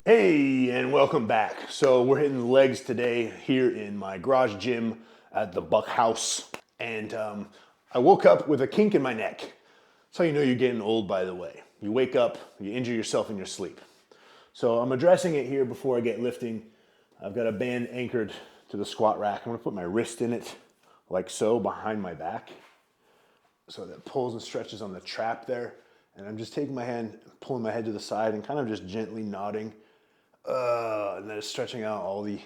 Hey, and welcome back. So we're hitting the legs today here in my garage gym at the Buck House. And I woke up with a kink in my neck. That's how you know you're getting old, by the way. You wake up, you injure yourself in your sleep. So I'm addressing it here before I get lifting. I've got a band anchored to the squat rack. I'm gonna put my wrist in it, like so, behind my back. So that pulls and stretches on the trap there. And I'm just taking my hand, pulling my head to the side and kind of just gently nodding. And then stretching out all the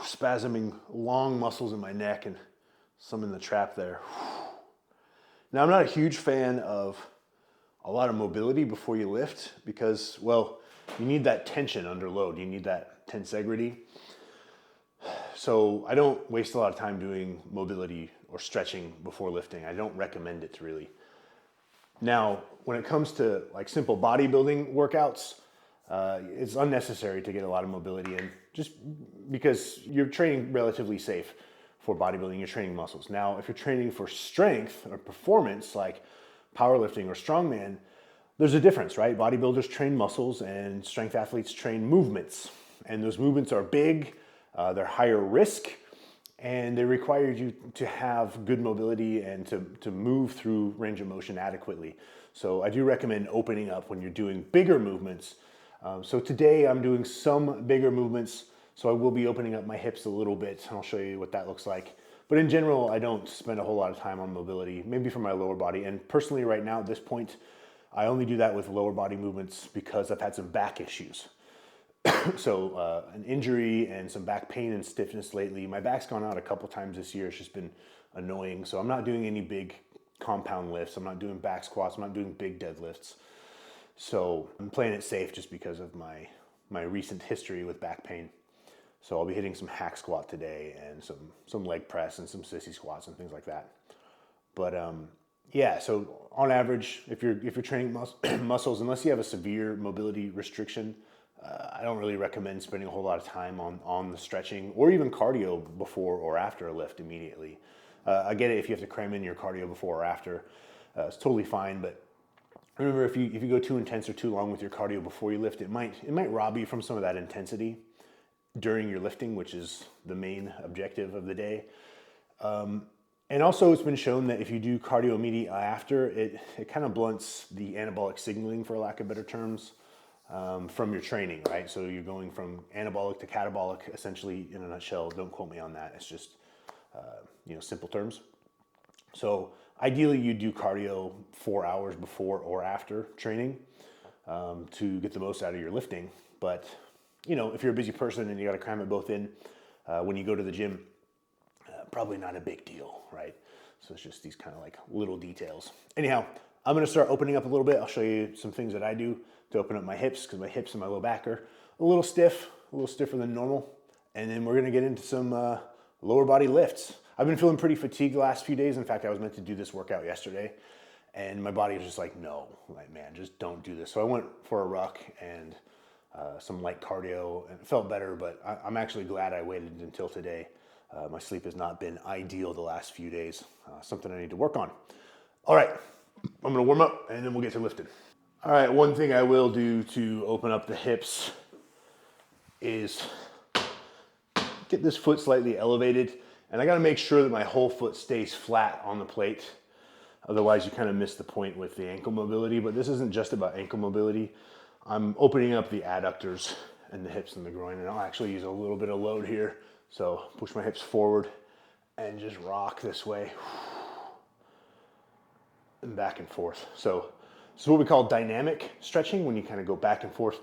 spasming long muscles in my neck and some in the trap there. Now, I'm not a huge fan of a lot of mobility before you lift because, well, you need that tension under load. You need that tensegrity. So I don't waste a lot of time doing mobility or stretching before lifting. I don't recommend it really. Now, when it comes to like simple bodybuilding workouts, it's unnecessary to get a lot of mobility in just because you're training relatively safe for bodybuilding, you're training muscles. Now, if you're training for strength or performance like powerlifting or strongman, there's a difference, right? Bodybuilders train muscles and strength athletes train movements. And those movements are big, they're higher risk, and they require you to have good mobility and to move through range of motion adequately. So I do recommend opening up when you're doing bigger movements. So today I'm doing some bigger movements, so I will be opening up my hips a little bit, and I'll show you what that looks like. But in general, I don't spend a whole lot of time on mobility, maybe for my lower body. And personally right now at this point, I only do that with lower body movements because I've had some back issues. So an injury and some back pain and stiffness lately. My back's gone out a couple times this year. It's just been annoying. So I'm not doing any big compound lifts. I'm not doing back squats. I'm not doing big deadlifts. So I'm playing it safe just because of my recent history with back pain. So I'll be hitting some hack squat today and some leg press and some sissy squats and things like that. But yeah, so on average, if you're training muscles, unless you have a severe mobility restriction, I don't really recommend spending a whole lot of time on the stretching or even cardio before or after a lift immediately. I get it if you have to cram in your cardio before or after, it's totally fine. But remember, if you go too intense or too long with your cardio before you lift, it might rob you from some of that intensity during your lifting, which is the main objective of the day. And also it's been shown that if you do cardio immediately after, it kind of blunts the anabolic signaling, for lack of better terms, from your training, right? So you're going from anabolic to catabolic, essentially, in a nutshell. Don't quote me on that. It's just, simple terms. So ideally you do cardio 4 hours before or after training to get the most out of your lifting. But, if you're a busy person and you got to cram it both in when you go to the gym, probably not a big deal, right? So it's just these kind of like little details. Anyhow, I'm going to start opening up a little bit. I'll show you some things that I do to open up my hips because my hips and my low back are a little stiffer than normal. And then we're going to get into some lower body lifts. I've been feeling pretty fatigued the last few days. In fact, I was meant to do this workout yesterday and my body was just like, no, like, man, just don't do this. So I went for a ruck and some light cardio and it felt better, but I'm actually glad I waited until today. My sleep has not been ideal the last few days. Something I need to work on. All right, I'm gonna warm up and then we'll get to lifting. All right, one thing I will do to open up the hips is get this foot slightly elevated, and I gotta make sure that my whole foot stays flat on the plate. Otherwise you kind of miss the point with the ankle mobility, but this isn't just about ankle mobility. I'm opening up the adductors and the hips and the groin, and I'll actually use a little bit of load here. So push my hips forward and just rock this way and back and forth. So this is what we call dynamic stretching, when you kind of go back and forth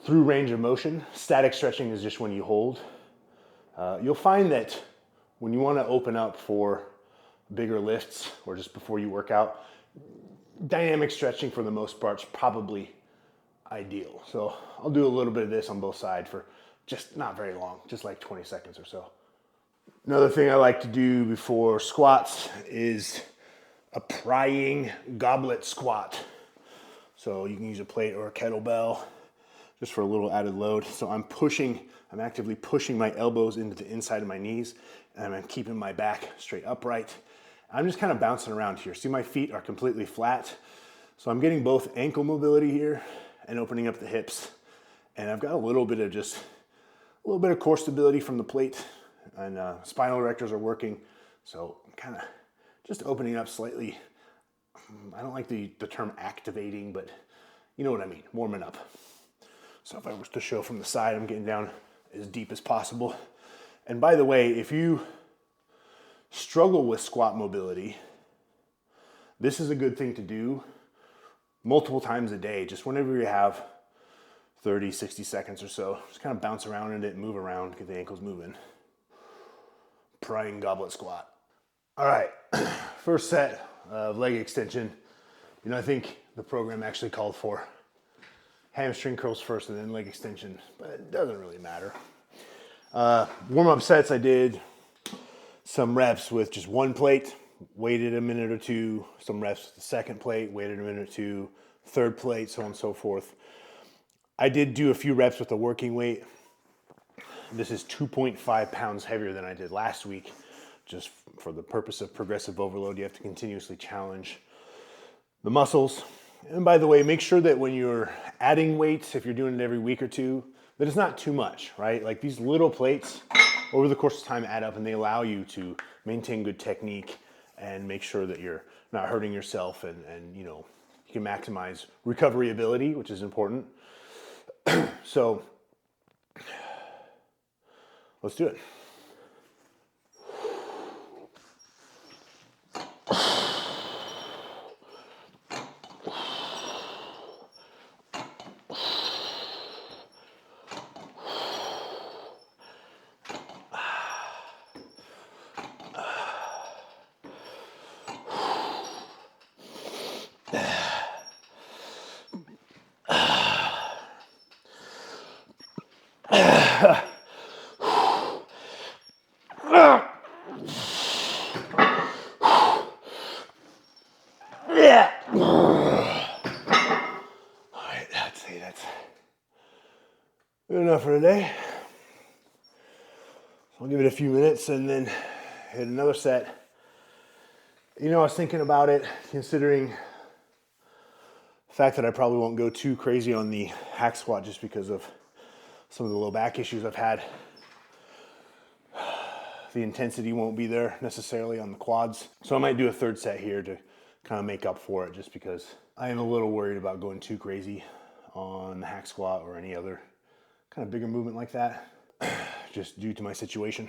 through range of motion. Static stretching is just when you hold. You'll find that when you want to open up for bigger lifts or just before you work out, dynamic stretching for the most part is probably ideal. So I'll do a little bit of this on both sides for just not very long, just like 20 seconds or so. Another thing I like to do before squats is a prying goblet squat. So you can use a plate or a kettlebell just for a little added load. So I'm actively pushing my elbows into the inside of my knees, and I'm keeping my back straight upright. I'm just kind of bouncing around here. See, my feet are completely flat. So I'm getting both ankle mobility here and opening up the hips And I've got a little bit of core stability from the plate, and spinal erectors are working. So I'm kind of just opening up slightly. I don't like the term activating, but you know what I mean, warming up. So if I was to show from the side, I'm getting down as deep as possible. And by the way, if you struggle with squat mobility, this is a good thing to do multiple times a day, just whenever you have 30, 60 seconds or so. Just kind of bounce around in it, move around, get the ankles moving. Prying goblet squat. All right, first set of leg extension. You know, I think the program actually called for hamstring curls first and then leg extension, but it doesn't really matter. Warm-up sets, I did some reps with just one plate, waited a minute or two, some reps with the second plate, waited a minute or two, third plate, so on and so forth. I did do a few reps with the working weight. This is 2.5 pounds heavier than I did last week. Just for the purpose of progressive overload, you have to continuously challenge the muscles. And by the way, make sure that when you're adding weights, if you're doing it every week or two, that it's not too much, right? Like these little plates over the course of time add up, and they allow you to maintain good technique and make sure that you're not hurting yourself, and you know, you can maximize recovery ability, which is important. So let's do it. Yeah. All right, I'd say that's good enough for today. So I'll give it a few minutes and then hit another set. You know, I was thinking about it, considering the fact that I probably won't go too crazy on the hack squat just because of some of the low back issues I've had. The intensity won't be there necessarily on the quads. So I might do a third set here to kind of make up for it, just because I am a little worried about going too crazy on the hack squat or any other kind of bigger movement like that, just due to my situation.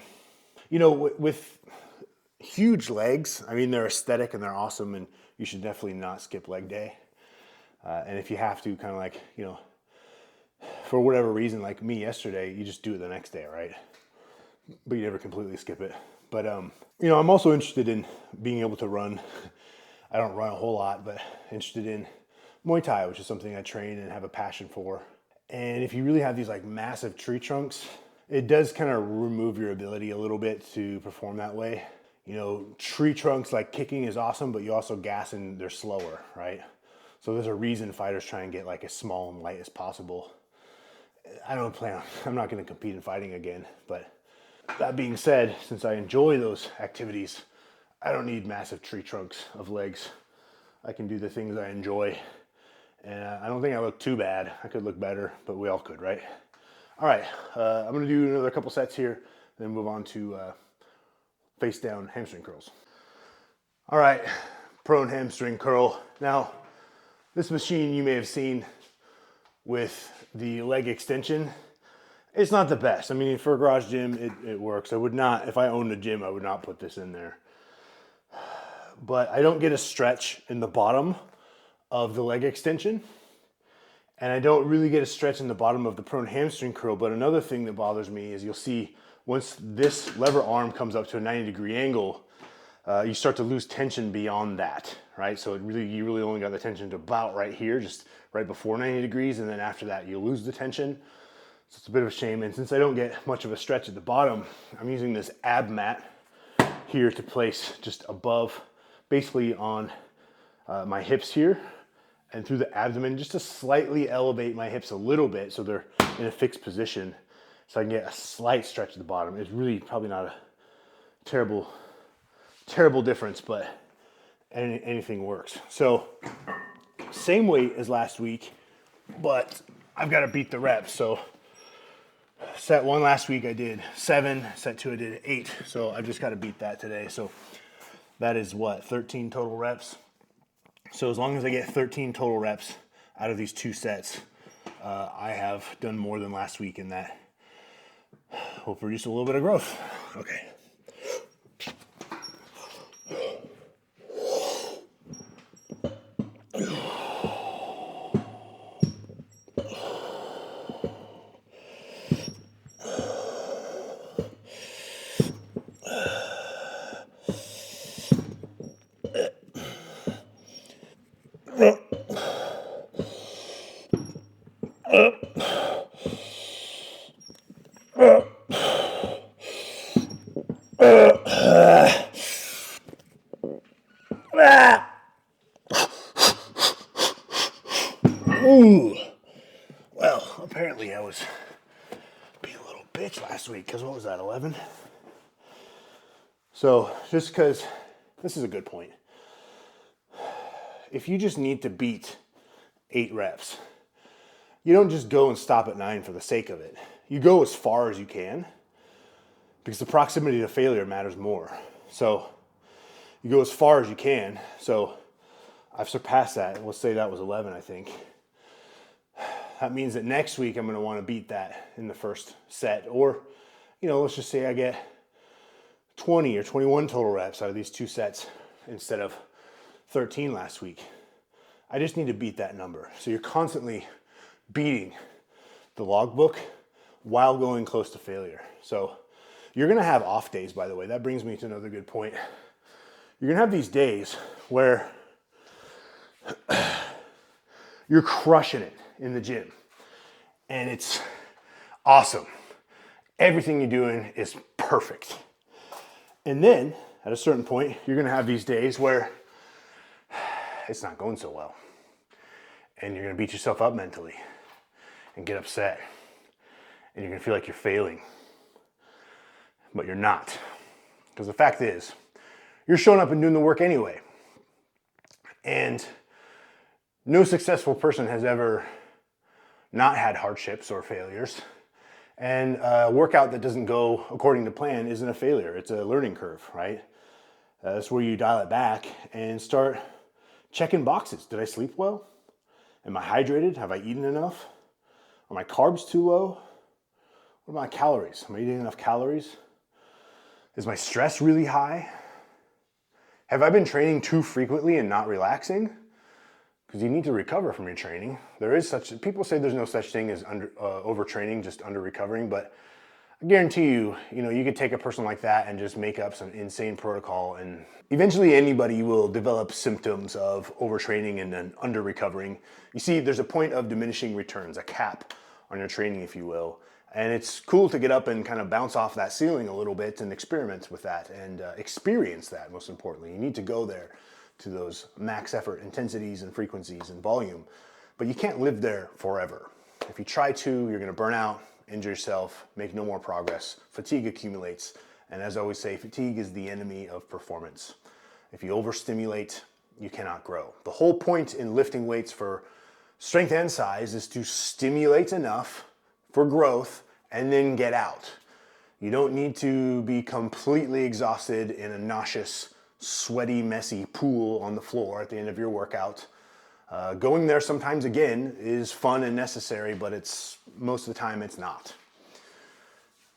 You know, with huge legs, I mean, they're aesthetic and they're awesome, and you should definitely not skip leg day. And if you have to, kind of like, you know, for whatever reason, like me yesterday, you just do it the next day, right? But you never completely skip it. But, you know, I'm also interested in being able to run. I don't run a whole lot, but interested in Muay Thai, which is something I train and have a passion for. And if you really have these like massive tree trunks, it does kind of remove your ability a little bit to perform that way. You know, tree trunks, like kicking is awesome, but you also gas and they're slower, right? So there's a reason fighters try and get like as small and light as possible. I'm not going to compete in fighting again, but that being said, since I enjoy those activities, I don't need massive tree trunks of legs. I can do the things I enjoy, and I don't think I look too bad. I could look better, but we all could, right? All right, I'm gonna do another couple sets here, then move on to face down hamstring curls. All right, prone hamstring curl. Now, this machine you may have seen with the leg extension, it's not the best. I mean, for a garage gym, it works. I would not, if I owned a gym, I would not put this in there. But I don't get a stretch in the bottom of the leg extension, and I don't really get a stretch in the bottom of the prone hamstring curl. But another thing that bothers me is you'll see once this lever arm comes up to a 90-degree angle, you start to lose tension beyond that, right? So you really only got the tension to about right here, just right before 90 degrees, and then after that you lose the tension. So it's a bit of a shame. And since I don't get much of a stretch at the bottom, I'm using this ab mat here to place just above, basically on my hips here and through the abdomen, just to slightly elevate my hips a little bit so they're in a fixed position, so I can get a slight stretch at the bottom. It's really probably not a terrible difference, but anything works. So same weight as last week, but I've got to beat the reps. So set 1 last week I did 7, set 2 I did 8. So I've just got to beat that today. So that is what, 13 total reps? So as long as I get 13 total reps out of these 2 sets, I have done more than last week, and that will produce a little bit of growth. Okay. Ooh. Well, apparently I was being a little bitch last week, because what was that, 11? So just because, this is a good point. If you just need to beat 8 reps, you don't just go and stop at 9 for the sake of it. You go as far as you can, because the proximity to failure matters more. So you go as far as you can. So I've surpassed that. Let's say that was 11, I think. That means that next week I'm going to want to beat that in the first set. Or, let's just say I get 20 or 21 total reps out of these 2 sets instead of 13 last week. I just need to beat that number. So you're constantly beating the logbook while going close to failure. So you're going to have off days, by the way. That brings me to another good point. You're going to have these days where you're crushing it in the gym, and it's awesome. Everything you're doing is perfect. And then at a certain point, you're going to have these days where it's not going so well, and you're going to beat yourself up mentally and get upset, and you're going to feel like you're failing, but you're not, because the fact is you're showing up and doing the work anyway. And no successful person has ever not had hardships or failures. And a workout that doesn't go according to plan isn't a failure. It's a learning curve, right? That's where you dial it back and start checking boxes. Did I sleep well? Am I hydrated? Have I eaten enough? Are my carbs too low? What about my calories? Am I eating enough calories? Is my stress really high? Have I been training too frequently and not relaxing? Because you need to recover from your training. People say there's no such thing as overtraining, just under recovering, but I guarantee you, you could take a person like that and just make up some insane protocol, and eventually anybody will develop symptoms of overtraining and then under recovering. You see, there's a point of diminishing returns, a cap on your training, if you will. And it's cool to get up and kind of bounce off that ceiling a little bit and experiment with that and experience that, most importantly. You need to go there to those max effort intensities and frequencies and volume, but you can't live there forever. If you try to, you're going to burn out, injure yourself, make no more progress. Fatigue accumulates, and as I always say, fatigue is the enemy of performance. If you overstimulate, you cannot grow. The whole point in lifting weights for strength and size is to stimulate enough for growth and then get out. You don't need to be completely exhausted in a nauseous, sweaty, messy pool on the floor at the end of your workout. Going there sometimes, again, is fun and necessary, but most of the time it's not.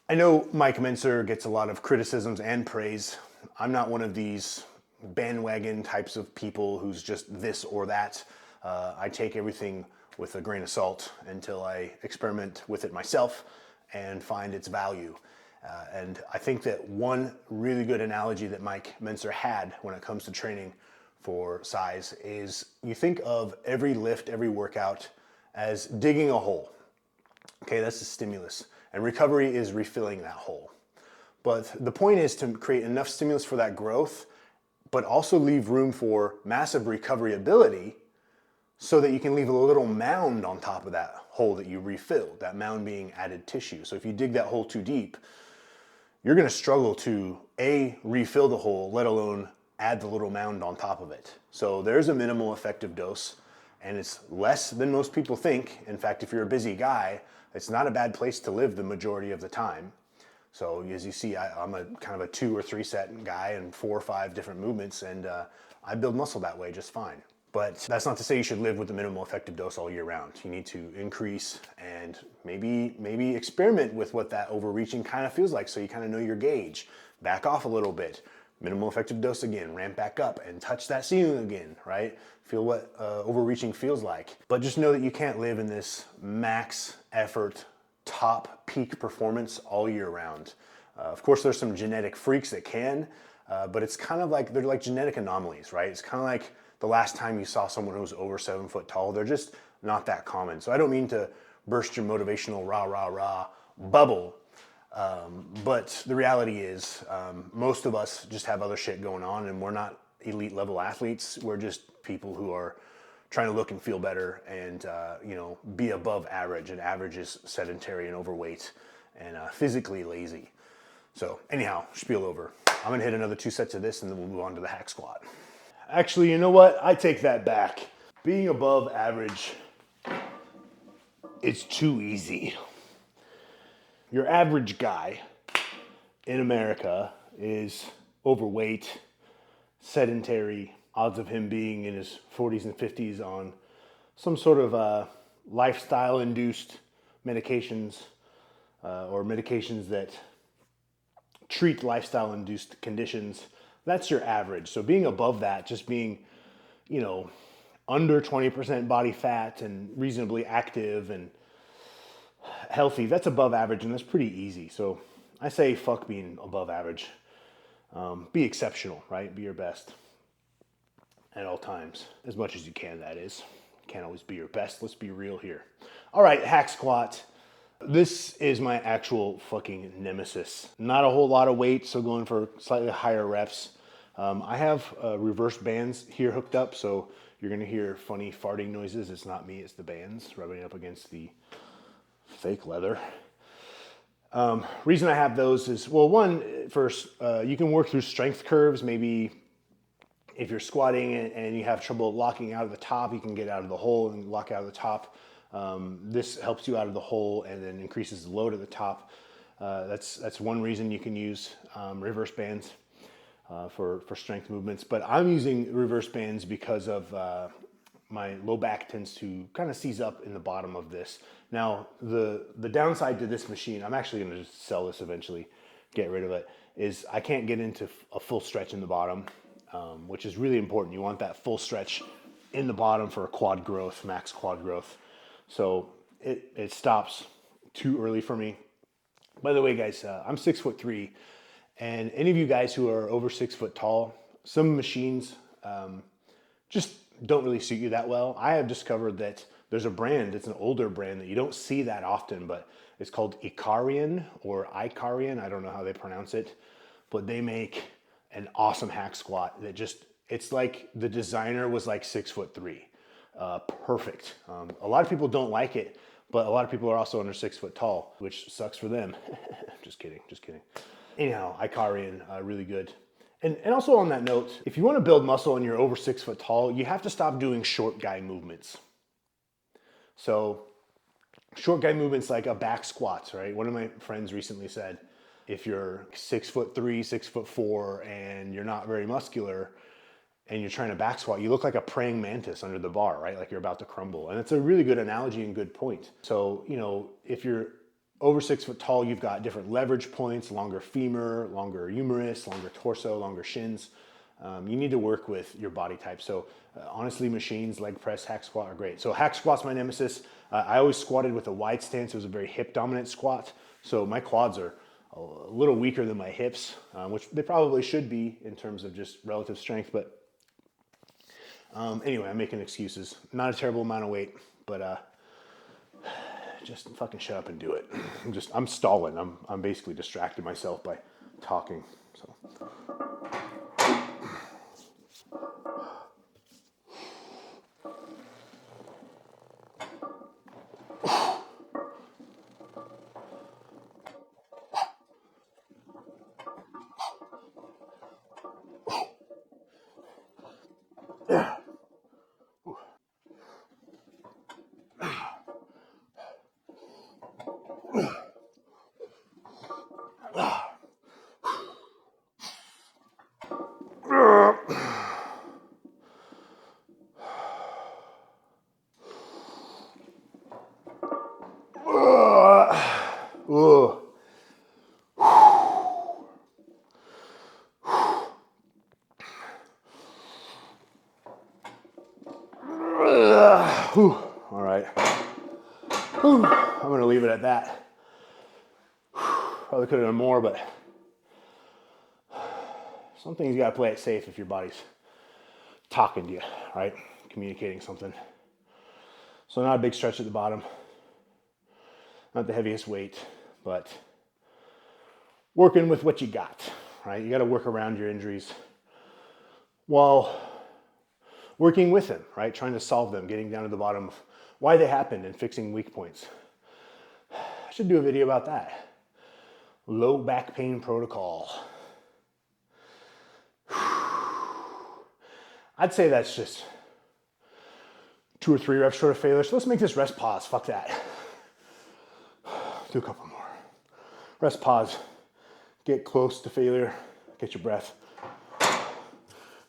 I know Mike Mentzer gets a lot of criticisms and praise. I'm not one of these bandwagon types of people who's just this or that. I take everything with a grain of salt until I experiment with it myself and find its value. And I think that one really good analogy that Mike Mentzer had when it comes to training for size is you think of every lift, every workout as digging a hole. Okay, that's the stimulus. And recovery is refilling that hole. But the point is to create enough stimulus for that growth, but also leave room for massive recovery ability so that you can leave a little mound on top of that hole that you refilled, that mound being added tissue. So if you dig that hole too deep, you're going to struggle to refill the hole, let alone add the little mound on top of it. So there's a minimal effective dose, and it's less than most people think. In fact, if you're a busy guy, it's not a bad place to live the majority of the time. So as you see, I'm a kind of a 2 or 3 set guy and 4 or 5 different movements, and I build muscle that way just fine. But that's not to say you should live with the minimal effective dose all year round. You need to increase and maybe experiment with what that overreaching kind of feels like, so you kind of know your gauge. Back off a little bit, minimal effective dose again, ramp back up and touch that ceiling again, right? Feel what overreaching feels like. But just know that you can't live in this max effort, top peak performance all year round. Of course, there's some genetic freaks that can, but it's kind of like, they're like genetic anomalies, right? It's kind of like the last time you saw someone who was over 7 foot tall. They're just not that common. So I don't mean to burst your motivational rah, rah, rah bubble. But the reality is most of us just have other shit going on, and we're not elite level athletes. We're just people who are trying to look and feel better and be above average. And average is sedentary and overweight and physically lazy. So anyhow, spiel over. I'm gonna hit another 2 sets of this and then we'll move on to the hack squat. Actually, you know what? I take that back. Being above average, it's too easy. Your average guy in America is overweight, sedentary, odds of him being in his 40s and 50s on some sort of lifestyle-induced medications or medications that treat lifestyle-induced conditions. That's your average. So being above that, just being, under 20% body fat and reasonably active and healthy, that's above average, and that's pretty easy. So I say fuck being above average. Be exceptional, right? Be your best at all times. As much as you can, that is. Can't always be your best. Let's be real here. All right, hack squat. This is my actual fucking nemesis. Not a whole lot of weight, so going for slightly higher reps. I have reverse bands here hooked up, so you're gonna hear funny farting noises. It's not me, it's the bands rubbing up against the fake leather. Reason I have those is, well, one, first, you can work through strength curves. Maybe if you're squatting and you have trouble locking out of the top, you can get out of the hole and lock out of the top. This helps you out of the hole and then increases the load at the top. That's one reason you can use reverse bands for strength movements. But I'm using reverse bands because of my low back tends to kind of seize up in the bottom of this. Now, the downside to this machine, I'm actually going to just sell this eventually, get rid of it, is I can't get into a full stretch in the bottom, which is really important. You want that full stretch in the bottom for quad growth, max quad growth. So it stops too early for me. By the way, guys, I'm 6'3", and any of you guys who are over 6 foot tall, some machines just don't really suit you that well. I have discovered that there's a brand, it's an older brand that you don't see that often, but it's called Icarian or Icarian. I don't know how they pronounce it, but they make an awesome hack squat that just, it's like the designer was like 6'3". Perfect. A lot of people don't like it, but a lot of people are also under 6 foot tall, which sucks for them. Just kidding. Anyhow, Icarian, really good. And also on that note, if you want to build muscle and you're over 6 foot tall, you have to stop doing short guy movements. So short guy movements like a back squats, right? One of my friends recently said, if you're 6'3", 6'4", and you're not very muscular, and you're trying to back squat, you look like a praying mantis under the bar, right? Like you're about to crumble. And it's a really good analogy and good point. So, if you're over 6 foot tall, you've got different leverage points, longer femur, longer humerus, longer torso, longer shins. You need to work with your body type. So honestly, machines, leg press, hack squat are great. So hack squat's my nemesis. I always squatted with a wide stance. It was a very hip dominant squat. So my quads are a little weaker than my hips, which they probably should be in terms of just relative strength. But anyway, I'm making excuses. Not a terrible amount of weight, but just fucking shut up and do it. I'm stalling. I'm basically distracting myself by talking. So. right? Whew, I'm gonna leave it at that. Probably could have done more, but some things you gotta play it safe if your body's talking to you, right? Communicating something. So not a big stretch at the bottom. Not the heaviest weight, but working with what you got, right? You gotta work around your injuries while working with them, right? Trying to solve them, getting down to the bottom of why they happened and fixing weak points. I should do a video about that. Low back pain protocol. I'd say that's just 2 or 3 reps short of failure. So let's make this rest pause. Fuck that. Do a couple more. Rest pause. Get close to failure. Get your breath.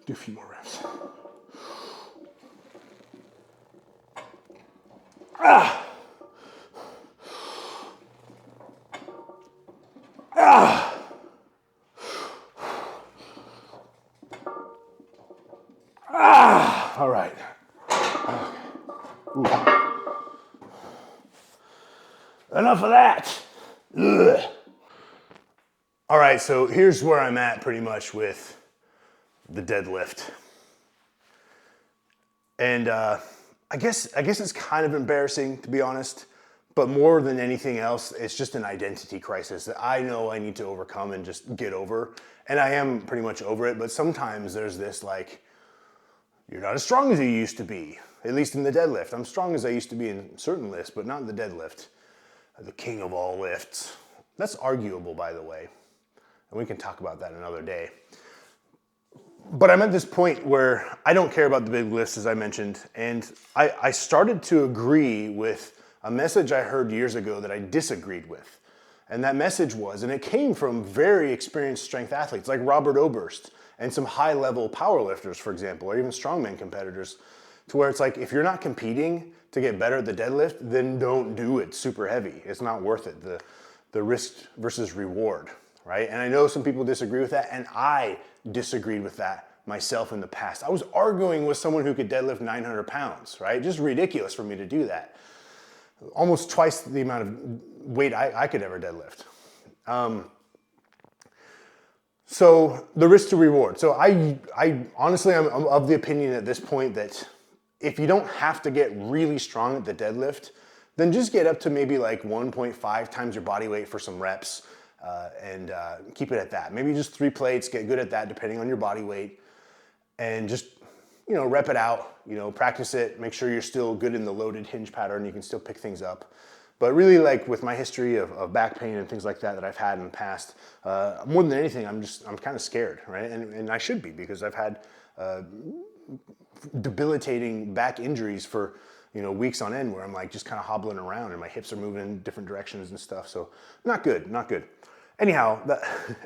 Do a few more reps. Ah. Ah. Ah. All right. Ooh. Enough of that. Ugh. All right, so here's where I'm at pretty much with the deadlift. And I guess it's kind of embarrassing, to be honest, but more than anything else, it's just an identity crisis that I know I need to overcome and just get over. And I am pretty much over it, but sometimes there's this like, you're not as strong as you used to be, at least in the deadlift. I'm strong as I used to be in certain lifts, but not in the deadlift. The king of all lifts. That's arguable, by the way. And we can talk about that another day. But I'm at this point where I don't care about the big lifts, as I mentioned, and I started to agree with a message I heard years ago that I disagreed with. And that message was, and it came from very experienced strength athletes like Robert Oberst and some high-level powerlifters, for example, or even strongman competitors, to where it's like, if you're not competing to get better at the deadlift, then don't do it super heavy. It's not worth it, the risk versus reward, right? And I know some people disagree with that, and I disagreed with that myself in the past. I was arguing with someone who could deadlift 900 pounds, right? Just ridiculous for me to do that. Almost twice the amount of weight I could ever deadlift. So the risk to reward. So I honestly, I'm of the opinion at this point that if you don't have to get really strong at the deadlift, then just get up to maybe like 1.5 times your body weight for some reps and keep it at that. Maybe just 3 plates, get good at that depending on your body weight, and just, rep it out, practice it, make sure you're still good in the loaded hinge pattern, you can still pick things up. But really, like with my history of back pain and things like that I've had in the past, more than anything, I'm kind of scared, right? And I should be, because I've had debilitating back injuries for weeks on end, where I'm like just kind of hobbling around and my hips are moving in different directions and stuff. So not good. Anyhow,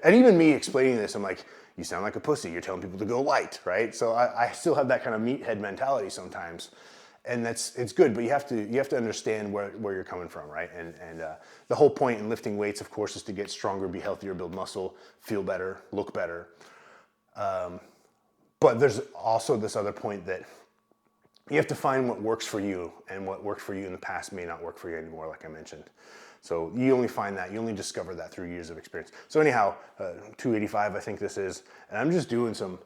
and even me explaining this, I'm like, you sound like a pussy. You're telling people to go light, right? So I still have that kind of meathead mentality sometimes. And it's good, but you have to understand where you're coming from, right? And the whole point in lifting weights, of course, is to get stronger, be healthier, build muscle, feel better, look better. But there's also this other point that you have to find what works for you, and what worked for you in the past may not work for you anymore, like I mentioned. So you only discover that through years of experience. So anyhow, 285, I think this is, and I'm just doing some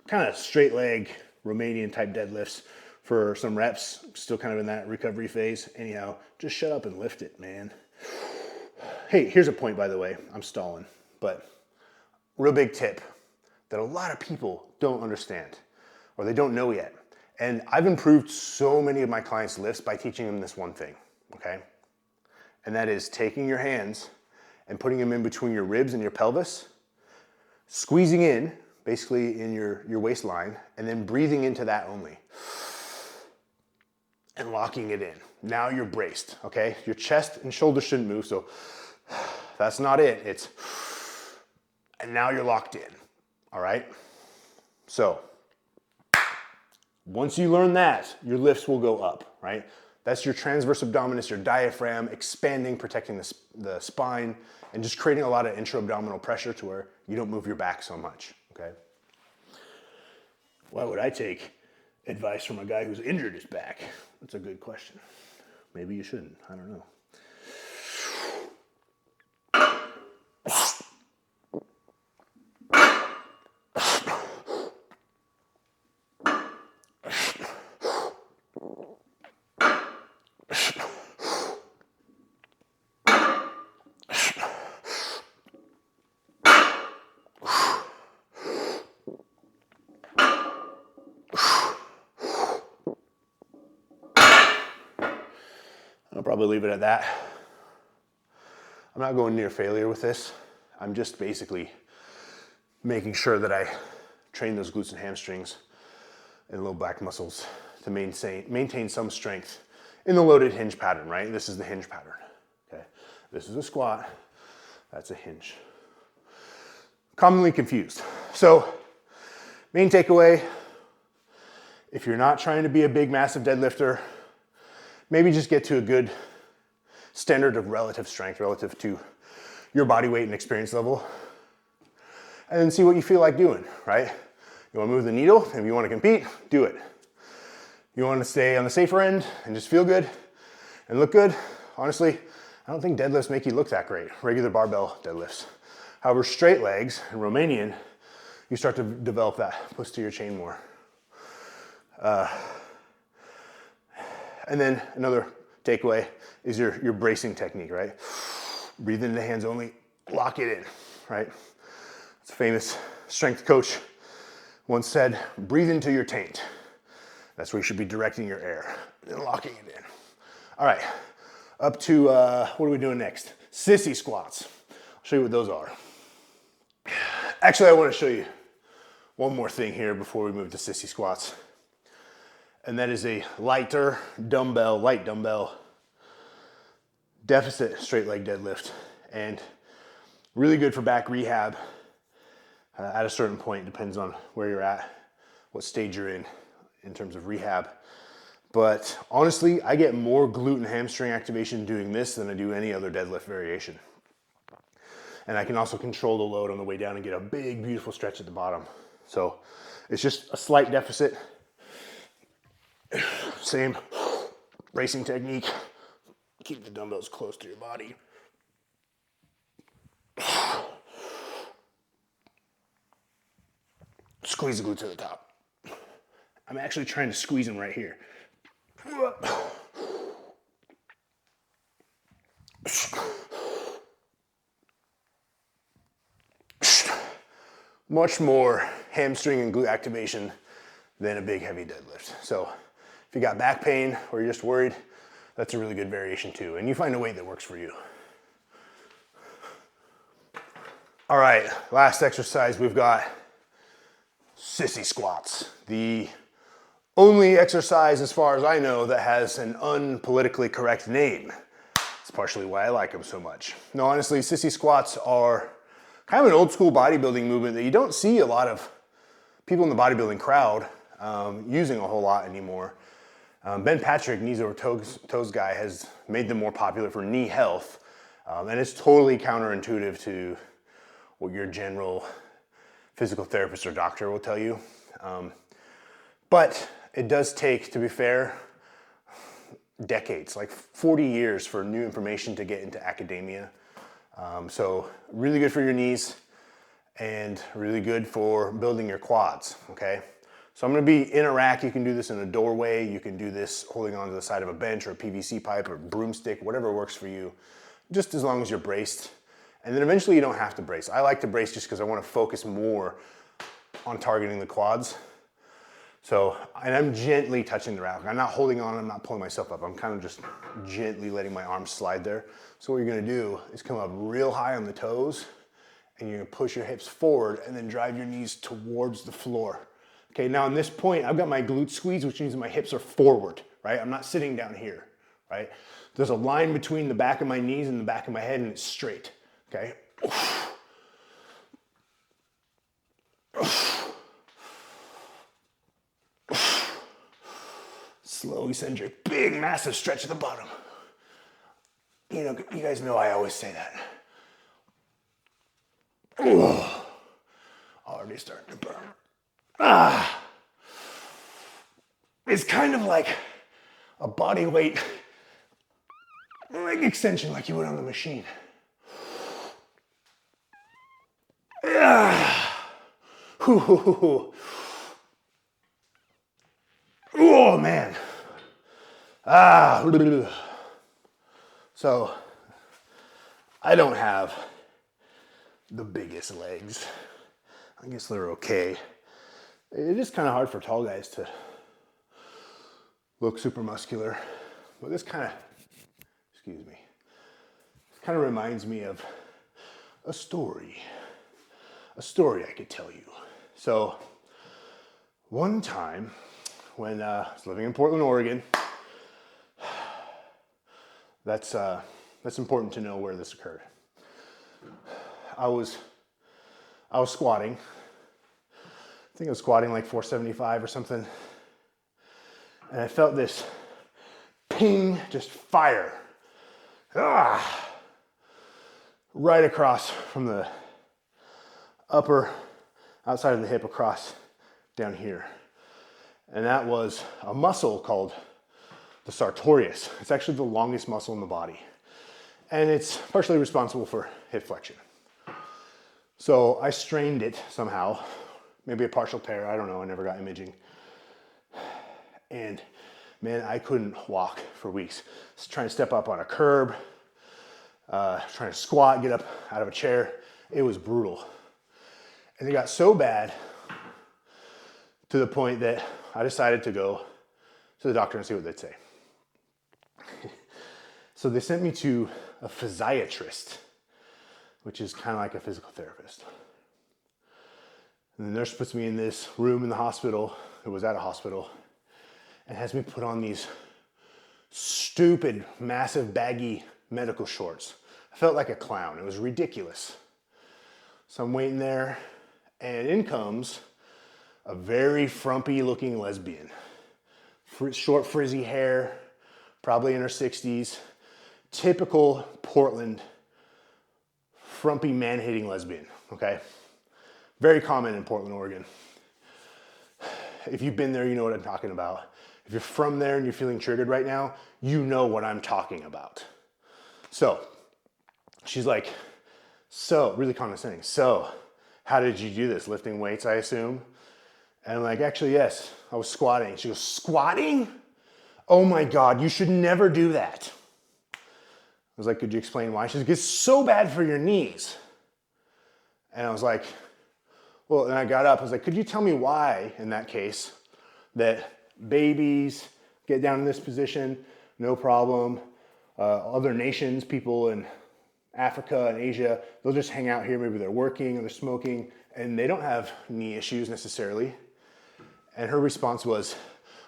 kind of straight leg Romanian type deadlifts for some reps, still kind of in that recovery phase. Anyhow, just shut up and lift it, man. Hey, here's a point, by the way. I'm stalling, but real big tip that a lot of people don't understand, or they don't know yet. And I've improved so many of my clients' lifts by teaching them this one thing, okay? And that is taking your hands and putting them in between your ribs and your pelvis, squeezing in, basically in your waistline, and then breathing into that only. And locking it in. Now you're braced, okay? Your chest and shoulders shouldn't move, so that's not it. And now you're locked in, all right? So, once you learn that, your lifts will go up, right? That's your transverse abdominis, your diaphragm, expanding, protecting the spine, and just creating a lot of intra-abdominal pressure to where you don't move your back so much, okay? Why would I take advice from a guy who's injured his back. That's a good question. Maybe you shouldn't. I don't know. I'll probably leave it at that. I'm not going near failure with this. I'm just basically making sure that I train those glutes and hamstrings and low back muscles to maintain some strength in the loaded hinge pattern, right? This is the hinge pattern, okay? This is a squat, that's a hinge. Commonly confused. So, main takeaway, if you're not trying to be a big, massive deadlifter, maybe just get to a good standard of relative strength relative to your body weight and experience level. And then see what you feel like doing, right? You wanna move the needle, if you wanna compete, do it. You wanna stay on the safer end and just feel good and look good. Honestly, I don't think deadlifts make you look that great, regular barbell deadlifts. However, straight legs and Romanian, you start to develop that posterior chain more. And then another takeaway is your bracing technique, right? Breathe into the hands only, lock it in, right? It's a famous strength coach once said, breathe into your taint. That's where you should be directing your air, and locking it in. All right, up to, what are we doing next? Sissy squats. I'll show you what those are. Actually, I wanna show you one more thing here before we move to sissy squats. And that is a light dumbbell deficit straight leg deadlift, and really good for back rehab at a certain point. Depends on where you're at, what stage you're in terms of rehab. But honestly, I get more glute and hamstring activation doing this than I do any other deadlift variation. And I can also control the load on the way down and get a big, beautiful stretch at the bottom. So it's just a slight deficit. Same bracing technique. Keep the dumbbells close to your body. Squeeze the glute to the top. I'm actually trying to squeeze them right here. Much more hamstring and glute activation than a big heavy deadlift. So if you got back pain or you're just worried, that's a really good variation too. And you find a weight that works for you. All right, last exercise we've got sissy squats. The only exercise, as far as I know, that has an unpolitically correct name. It's partially why I like them so much. No, honestly, sissy squats are kind of an old school bodybuilding movement that you don't see a lot of people in the bodybuilding crowd using a whole lot anymore. Ben Patrick, knees over toes guy, has made them more popular for knee health. And it's totally counterintuitive to what your general physical therapist or doctor will tell you. But it does take, to be fair, decades, like 40 years for new information to get into academia. So really good for your knees and really good for building your quads, okay? So I'm gonna be in a rack. You can do this in a doorway. You can do this holding onto the side of a bench or a PVC pipe or broomstick, whatever works for you, just as long as you're braced. And then eventually you don't have to brace. I like to brace just because I wanna focus more on targeting the quads. So, and I'm gently touching the rack. I'm not holding on, I'm not pulling myself up. I'm kind of just gently letting my arms slide there. So what you're gonna do is come up real high on the toes and you're gonna push your hips forward and then drive your knees towards the floor. Okay, now in this point, I've got my glute squeeze, which means my hips are forward, right? I'm not sitting down here, right? There's a line between the back of my knees and the back of my head and it's straight, okay? Slowly send your big, massive stretch at the bottom. You know, you guys know I always say that. Already starting to burn. is kind of like a body weight leg extension like you would on the machine. Oh man. So I don't have the biggest legs. I guess they're okay. It is kind of hard for tall guys to look super muscular, but this kind of, excuse me, this kind of reminds me of a story I could tell you. So one time when I was living in Portland, Oregon, that's important to know where this occurred. I was squatting. I think I was squatting like 475 or something. And I felt this ping, just fire. Right across from the upper, outside of the hip across down here. And that was a muscle called the sartorius. It's actually the longest muscle in the body. And it's partially responsible for hip flexion. So I strained it somehow, maybe a partial tear, I don't know, I never got imaging. And man, I couldn't walk for weeks. Just trying to step up on a curb, trying to squat, get up out of a chair. It was brutal. And it got so bad to the point that I decided to go to the doctor and see what they'd say. So they sent me to a physiatrist, which is kind of like a physical therapist. And the nurse puts me in this room in the hospital, it was at a hospital, and has me put on these stupid, massive, baggy medical shorts. I felt like a clown. It was ridiculous. So I'm waiting there, and in comes a very frumpy looking lesbian. Short frizzy hair, probably in her 60s. Typical Portland frumpy man-hating lesbian, okay? Very common in Portland, Oregon. If you've been there, you know what I'm talking about. If you're from there and you're feeling triggered right now, you know what I'm talking about. So, she's like, so, really condescending. So, how did you do this? Lifting weights, I assume? And I'm like, actually, yes, I was squatting. She goes, squatting? Oh my God, you should never do that. I was like, could you explain why? She's like, it's so bad for your knees. And I was like, well, and I got up, I was like, could you tell me why, in that case, that babies get down in this position, no problem. Other nations, people in Africa and Asia, they'll just hang out here, maybe they're working or they're smoking, and they don't have knee issues necessarily. And her response was,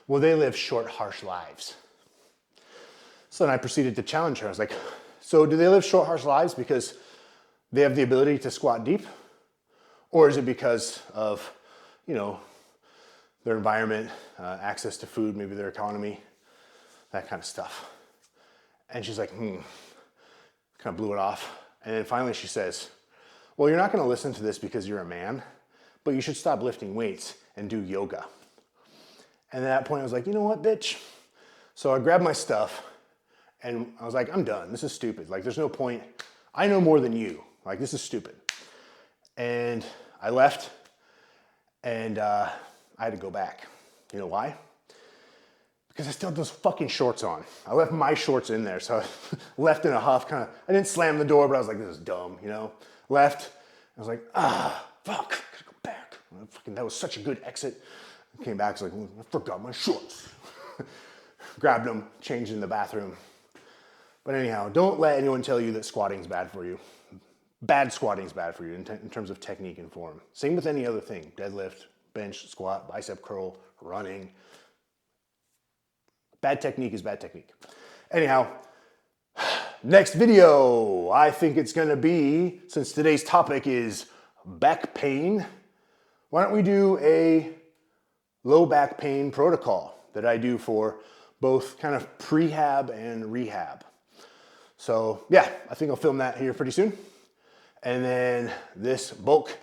well, they live short, harsh lives. So then I proceeded to challenge her. I was like, so do they live short, harsh lives because they have the ability to squat deep? Or is it because of, you know, their environment, access to food, maybe their economy, that kind of stuff? And she's like, kind of blew it off. And then finally she says, well, you're not gonna listen to this because you're a man, but you should stop lifting weights and do yoga. And at that point I was like, you know what, bitch? So I grabbed my stuff and I was like, I'm done, this is stupid. Like, there's no point, I know more than you. Like, this is stupid. And I left and I had to go back. You know why? Because I still had those fucking shorts on. I left my shorts in there, so I left in a huff, kind of, I didn't slam the door, but I was like, this is dumb, you know? Left, I was like, fuck, gotta go back. That was such a good exit. I came back, I was like, I forgot my shorts. Grabbed them, changed in the bathroom. But anyhow, don't let anyone tell you that squatting's bad for you. Bad squatting's bad for you in terms of technique and form. Same with any other thing, deadlift, bench, squat, bicep curl, running. Bad technique is bad technique. Anyhow, next video, I think it's gonna be, since today's topic is back pain, why don't we do a low back pain protocol that I do for both kind of prehab and rehab. So yeah, I think I'll film that here pretty soon. And then this bulk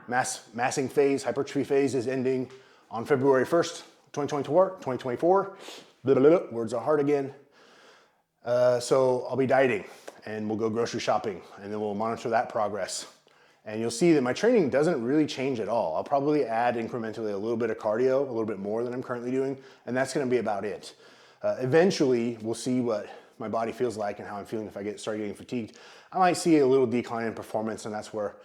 massing phase, hypertrophy phase is ending on February 1st, 2024, blah, blah, blah, words are hard again. So I'll be dieting and we'll go grocery shopping and then we'll monitor that progress. And you'll see that my training doesn't really change at all. I'll probably add incrementally a little bit of cardio, a little bit more than I'm currently doing, and that's gonna be about it. Eventually, we'll see what my body feels like and how I'm feeling if I start getting fatigued. I might see a little decline in performance, and that's where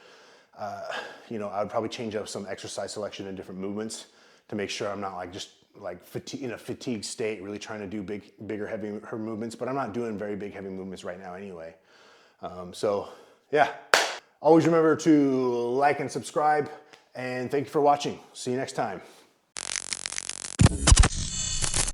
I would probably change up some exercise selection and different movements to make sure I'm not in a fatigued state, really trying to do bigger, heavier movements, but I'm not doing very big, heavy movements right now anyway. So yeah, always remember to like and subscribe, and thank you for watching. See you next time.